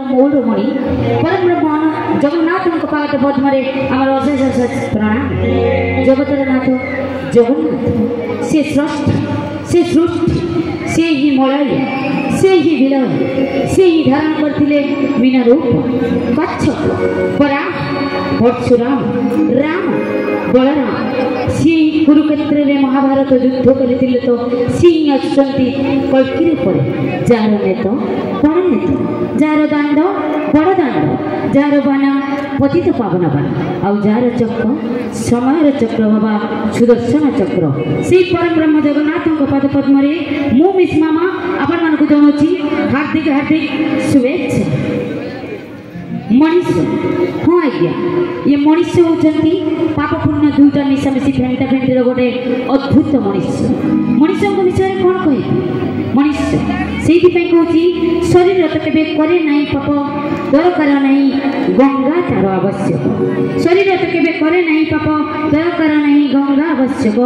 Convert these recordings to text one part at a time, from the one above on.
मौलमणि परम ब्रह्मण जगन्नाथ पाद पद्मे आम अशेष अशेष प्रणाम। जगतर नाथ जगन्नाथ से स्रष्टा से सृष्टि से ही मलय से ही विलय से ही धारण करते मीना रूप कच्छप वराह परशुराम राम बलराम सी कुरुक्षेत्र में महाभारत युद्ध करते तो सी अच्छी कल्कि रूप जार नेत बड़ नेत जार दाण्ड बड़ दाण्ड जार बाना पतित पावन बाना आउ जार चक्र समय चक्र बाबा सुदर्शन चक्र से परम ब्रह्म जगन्नाथ पाद पद्मे मु मिस मामा आपण मानक जनाऊँगी हार्दिक हार्दिक शुभेच्छा। मनीष हाँ आज्ञा ये मनीष होती पाप पुण्य दुईटा मिशामिशी फेंटा फेंटीर गोटे अद्भुत मनीष मनीष विषय कौन कह मनीष से कहूँ शरीर तो केवे करे ना पाप दरकार नहीं गंगा तार आवश्यक शरीर तो केवे करे ना पाप दरकार नहीं गंगा आवश्यक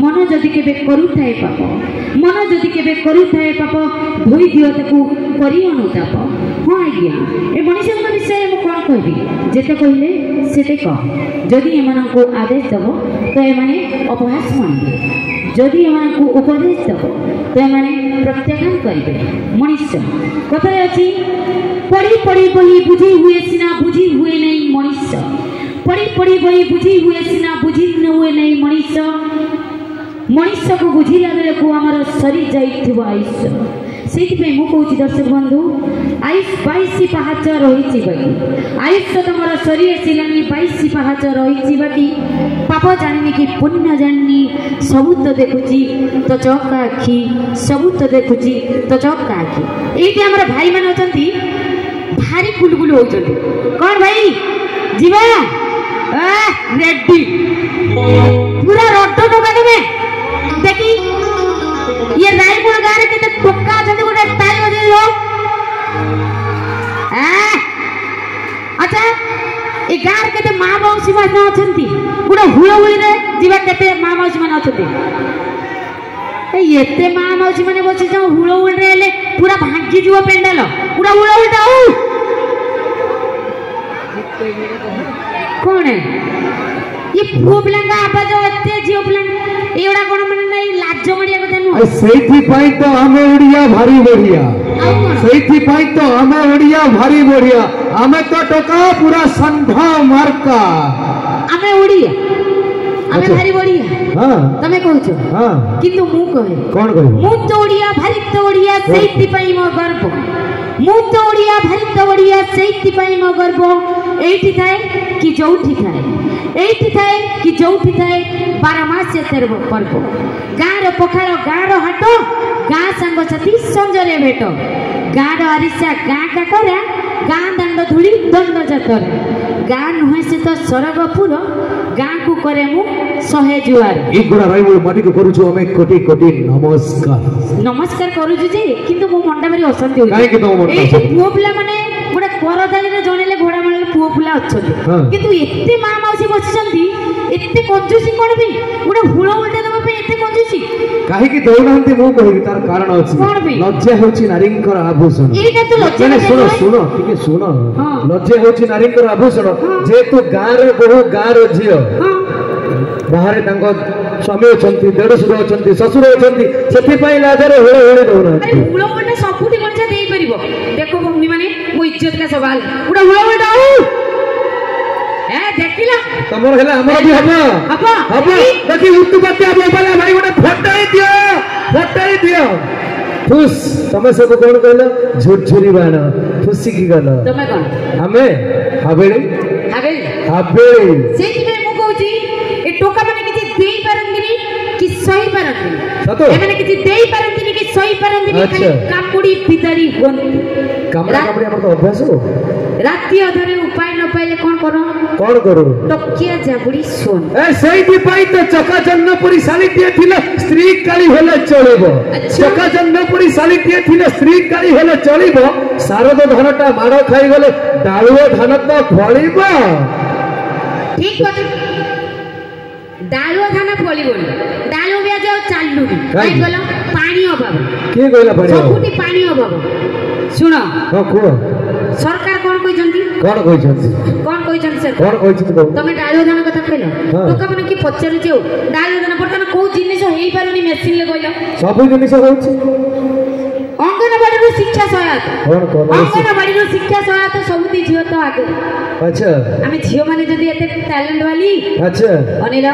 मन जदि केवे करुए पाप मन जदि केवे करुए पाप धोई दियो ताकू करी अनुताप। हाँ आज्ञा ए मनीष विषय मुझे कौन कहबी जिते कहले से कह जदि एम को आदेश दब तो ये अपहास मानबे जदि एम उपदेश दब तो ये प्रत्याख्यान करेंगे। मनीष कथा अच्छी पढ़ी पढ़ी बही बुझी हुए सीना बुझी हुए नहीं मनीष पढ़ी पढ़ी बही बुझी हुए सीना बुझी हुए नहीं मनीष मनीष को बुझिला बेले को आमर सरी जाइथिबो आयुष्य से कहूँ दर्शक बंधु आयुष 22 पाहाच रही बाकी आयुष तुम सरी आसलानी 22 पाहाच रही बाकी पाप जानी कि पुण्य जानी सबू तो देखुची तो चौका आखि सबू तो देखुची तो चौका आखि ये आम भाई मान अच्छा भारी गुलगुल हो कौन भाई जीवा रेडी पूरा रड टोका में देखी ये रायपुर गाँव के टोका अच्छे गोटे ताली बजे अच्छा ये गाँव के माँ मौसी मान अच्छा गोटे हुड़हुड़ी जीवा के माँ मौसी मान अच्छा ये माँ मौसी मैंने बस हुड़हुड़ी पूरा भांगी जीव पेंडाल पूरा हुड़हुड़ा कौन है ये पुओ पिला आवाज एत झील पिला एगुड़ा कौन मैंने नहीं लाज मारिया कथा नुह से तो आमे ओडिया भारी बढ़िया से तो आमे ओडिया भारी बढ़िया आमे तो टोका पूरा संधा मार्का आमे ओडिया आमे भारी बढ़िया हां तमे कहूछ हां किंतु मु कहे कोन कहे मु तो ओडिया भारी तो ओडिया सेति पई मो गर्व मु तो ओडिया भारी तो ओडिया सेति पई मो गर्व एठी थाए कि जोठी थाए एठी थाए कि जोठी थाए 12 मास तेर पर्व गाँव पखाड़ गाँव हाट गाँ सांग साथी संजरे भेट गाँव आरिसा गाँ काकरा गाँ दांड धूली दंड जातर गाँ नुहे से तो सरगपुर गाँ को करे मु 100 जुआर एक गुड़ा राई मो माटी को करू छु हमें कोटि कोटि नमस्कार नमस्कार करू छु जे किंतु मो मंडा मेरी अशांति होई काहे कि तो मंडा ए पुओ पिला माने गोटे करदाली रे जणेले घोड़ा माने पुओ पिला अछथि किंतु एते मां मौसी बसिसंती एते कंजूसी कोन भी गोटे हुळ उल्टा दबा पे एते कंजूसी काहे कि दौनांती मो कहि तार कारण अछि लज्जा होछि नारींकर आभूषण एटा तो लज्जा ने सुनो सुनो ठीक सुनो लज्जा होछि नारींकर आभूषण जेतु गाँ रे बहु गाँ रो झियो बाहर तांको स्वामी अछंती देढसुर अछंती ससुर अछंती सेति पई लाजरे होळे होळे दौना अरे हुळ उल्टा सबुठी कोनसा देई परिबो देखो भूमि माने मो इज्जत का सवाल उडा हुळ उल्टा ए देखिला तमर हेला हमर भी हबो देखि उत्पत्ति अब वाला भाई गोटे फटाई दियो खुश तमे सब कोन कहलो झुरझुरी बाण खुशी की गलो तमे कोन हमें हवेली सेति में मु कहूची ए टोका माने किछि देई परंदिनी कि सही परंदिनी सतो ए माने किछि देई परंदिनी कि सही परंदिनी खाली कामुडी भितरी होन कामुडी हमर तो अभ्यास हो राती अधरे उपाय न पाइले कोन करू टकिया जाबुडी सोन ए सेति पई तो चका जन्नपुरी सालिटिए थिले स्त्री काली हेले चलिबो चका जन्नपुरी सालिटिए थिले स्त्री काली हेले चलिबो शारद धानटा माड़ खाई गले डालुओ धान तो फळिबो ठीक बात डालुओ धान फळिबो डालुओ ब्याज ଚାଲୁନି କାଇଁ କାଇଁ କହିଲ ପାଣି ଅଭାବ କିଏ କହିଲା ପାଣି ସବୁଠି ପାଣି ଅଭାବ ଶୁଣ ହଁ କୁହ ସରକାର କଣ କହିଛନ୍ତି କଣ କହିଛନ୍ତି ସାର୍ କଣ କହିଛନ୍ତି କହୁ ତମେ ଡାଳିବ ଦାନ କଥା କହିଲ ହଁ। ଲୋକମାନେ କି ପଚାରୁଛି ଆଉ ଡାଳିବ ଦାନ ବର୍ତ୍ତମାନ କୋଉ ଜିନିଷ ହେଇପାରୁନି ମେସିନରେ କହିଲ ସବୁ ଜିନିଷ ହଉଛି ଅଙ୍ଗନବାଡିରୁ ଶିକ୍ଷା ସହାୟତା କଣ କଣ ଅଙ୍ଗନବାଡିରୁ ଶିକ୍ଷା ସହାୟତା ସବୁଠି ଝିଅ ତ ଆଗେ ଆଚ୍ଛା ଆମେ ଝିଅ ମାନେ ଯଦି ଏତେ ଟ୍ୟାଲେଣ୍ଟ ବାଲି ଆଚ୍ଛା ଅନିଲ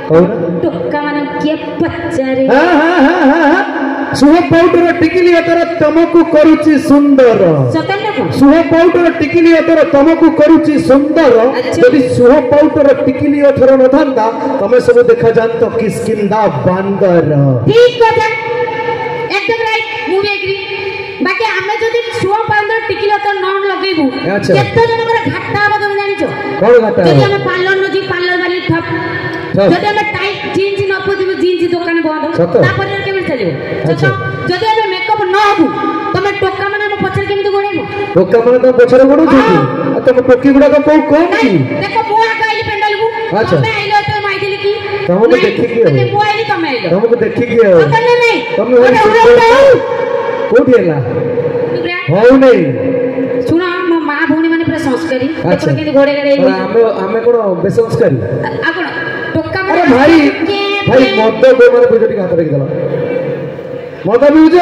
କହୁନ ଟୋକା ମାନେ କିଏ ପଚାରେ ସୁହ ପାଉଡର ଟିକିଲି ଅତର ତମକୁ କରୁଛି ସୁନ୍ଦର ସତର୍କ କଣ ସୁହ ପାଉଡର ଟିକିଲି ଅତର ତମକୁ କରୁଛି ସୁନ୍ଦର ଆଚ୍ଛା। ଯଦି ସୁହ ପାଉଡର ଟିକିଲି ଅତର ନଥାନ୍ତା ତମେ ସବୁ ଦେଖାଯାନ୍ତ କିସ୍କିନ୍ଦା ବାନ୍ଦର ঠিক কথা একদম রাইট মু বি এগ্রি বাকি আমি যদি সুয়া পাউডার টিকিলে তো নন লগাইবু আচ্ছা। কেতে জনকৰ ঘাটা হব তুমি জানিছো কଣ ঘাটা যদি হব? আমি পার্লার ন জি পার্লার বালি ঠপ ঠপ। যদি আমি টাইট জিন্স ন পদিবু জিন্স দোকান বন্ধ সত। তারপরে কেমন চলিব আচ্ছা। যদি আমি মেকআপ ন হবু তুমি টোকা মানে ଆମ ପଛରେ କେମିତି ଗୋড়େଇବ ଟୋକା ମାନେ ତମ ପଛରେ ଗୋଡଉଛନ୍ତି ଆଉ ତମ ଟୋକି ଗୁଡାକ କୋଉ କଣ କି ଦେଖ ମୁଁ ଆଗ ଆଇଲି ପେଣ୍ଡାଲକୁ ଆଚ୍ଛା। ତମେ ଆଇଲ ତ ମାଇଥିଲି କି ତମକୁ ନାଇଁ, ଦେଖିକି ଆଉ। ତମେ ମୁଁ ଆଇଲି ତମେ ଆଇଲ ତମକୁ ଦେଖିକି ଆଉ ତମେ ନାଇଁ ତମେ ଗୋଟେ ଭାରି ଉଡେଇ ସୁନ୍ଦର। ଯାଉ। କୋଉଠି ହେଲା ପୁରା ହଉନେଇ ଶୁଣ ମୋ ମା ଭଉଣୀ ମାନେ ପୁରା ସଂସ୍କାରୀ ଆଚ୍ଛା। ଦେଖୁନ କେମିତି ଘୋଡେଇ ଘୋଡେଇ ଆମେ କଣ ବେସଂସ୍କାରୀ ଆଉ କଣ ଟୋକା ଆରେ ମାନେ ଭାଇ ଭାଇ ମଦ ଗୋମାରେ ପିଉଛ ଟିକେ ହାତ ଦେଖିଦେଲ ମଦ ପିଉଛ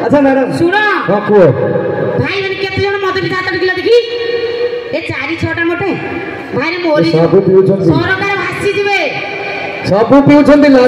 ଆଚ୍ଛା ମ୍ୟାଡାମ ଶୁଣ ହଁ କୁହ ଭାଇ ମାନେ କେତେ ଜଣ ମଦ ପିତା ହାତ ଦେଖିଲା ଦେଖି ଏ 4-6ଟା ମୋଟେ ଭାଇରେ ମୋରି ସବୁ ପିଉଛନ୍ତି ସରକାର ଭାସିଯିବେ ସବୁ ପିଉଛନ୍ତି